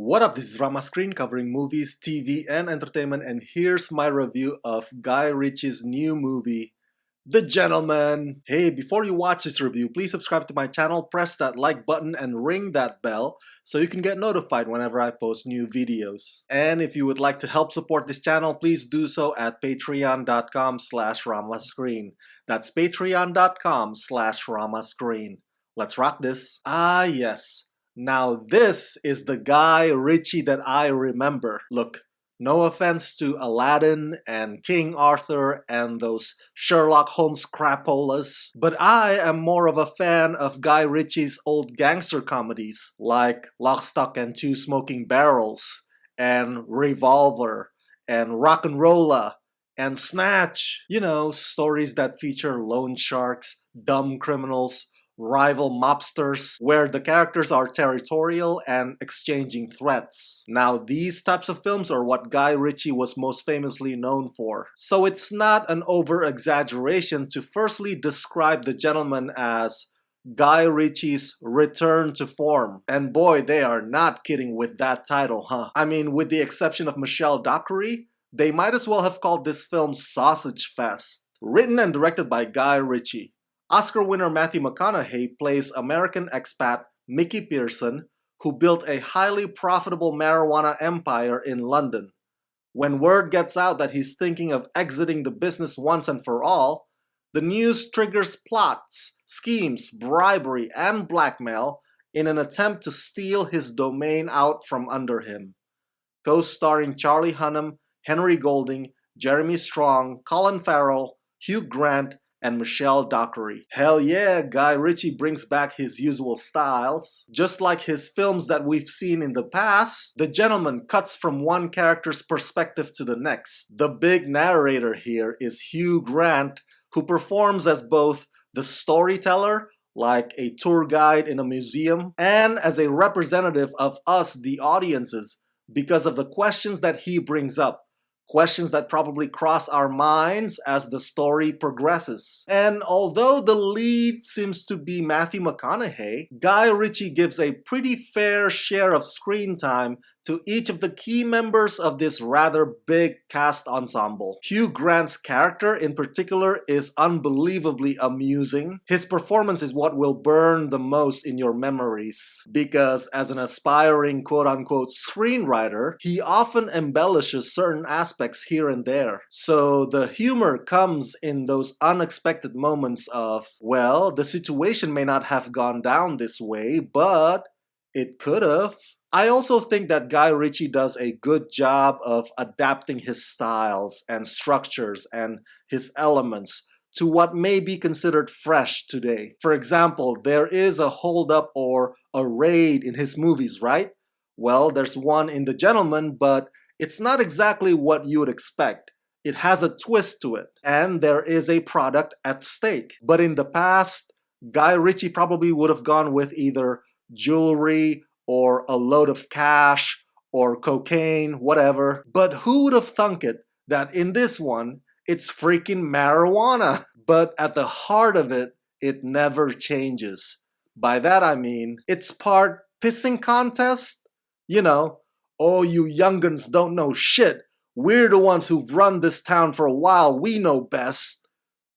What up, this is Rama Screen covering movies, TV, and entertainment, and here's my review of Guy Ritchie's new movie, The Gentleman. Hey, before you watch this review, please subscribe to my channel, press that like button, and ring that bell so you can get notified whenever I post new videos. And if you would like to help support this channel, please do so at patreon.com/ramascreen. That's patreon.com/ramascreen. Let's rock this. Ah, yes. Now this is the Guy Ritchie that I remember. Look, no offense to Aladdin and King Arthur and those Sherlock Holmes crapolas, but I am more of a fan of Guy Ritchie's old gangster comedies like Lock, Stock and Two Smoking Barrels and Revolver and Rock'n'Rolla and Snatch. You know, stories that feature loan sharks, dumb criminals, rival mobsters, where the characters are territorial and exchanging threats. Now, these types of films are what Guy Ritchie was most famously known for. So it's not an over-exaggeration to firstly describe The Gentleman as Guy Ritchie's return to form. And boy, they are not kidding with that title, huh? I mean, with the exception of Michelle Dockery, they might as well have called this film Sausage Fest. Written and directed by Guy Ritchie, Oscar winner Matthew McConaughey plays American expat Mickey Pearson, who built a highly profitable marijuana empire in London. When word gets out that he's thinking of exiting the business once and for all, the news triggers plots, schemes, bribery, and blackmail in an attempt to steal his domain out from under him. Co-starring Charlie Hunnam, Henry Golding, Jeremy Strong, Colin Farrell, Hugh Grant, and Michelle Dockery. Hell yeah, Guy Ritchie brings back his usual styles. Just like his films that we've seen in the past, The Gentleman cuts from one character's perspective to the next. The big narrator here is Hugh Grant, who performs as both the storyteller, like a tour guide in a museum, and as a representative of us, the audiences, because of the questions that he brings up. Questions that probably cross our minds as the story progresses. And although the lead seems to be Matthew McConaughey, Guy Ritchie gives a pretty fair share of screen time to each of the key members of this rather big cast ensemble. Hugh Grant's character in particular is unbelievably amusing. His performance is what will burn the most in your memories, because as an aspiring quote-unquote screenwriter, he often embellishes certain aspects here and there. So the humor comes in those unexpected moments of, well, the situation may not have gone down this way, but it could have. I also think that Guy Ritchie does a good job of adapting his styles and structures and his elements to what may be considered fresh today. For example, there is a hold-up or a raid in his movies, right? Well, there's one in The Gentleman, but it's not exactly what you would expect. It has a twist to it, and there is a product at stake. But in the past, Guy Ritchie probably would have gone with either jewelry or a load of cash or cocaine, whatever. But who would have thunk it that in this one, it's freaking marijuana? But at the heart of it, it never changes. By that I mean, it's part pissing contest. You know, oh, you young'uns don't know shit. We're the ones who've run this town for a while. We know best.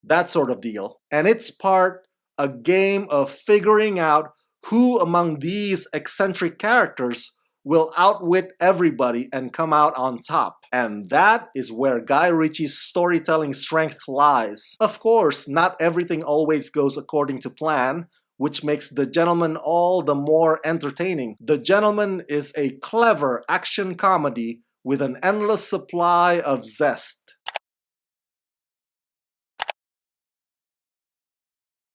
That sort of deal. And it's part a game of figuring out who among these eccentric characters will outwit everybody and come out on top. And that is where Guy Ritchie's storytelling strength lies. Of course, not everything always goes according to plan, which makes The Gentleman all the more entertaining. The Gentleman is a clever action comedy with an endless supply of zest.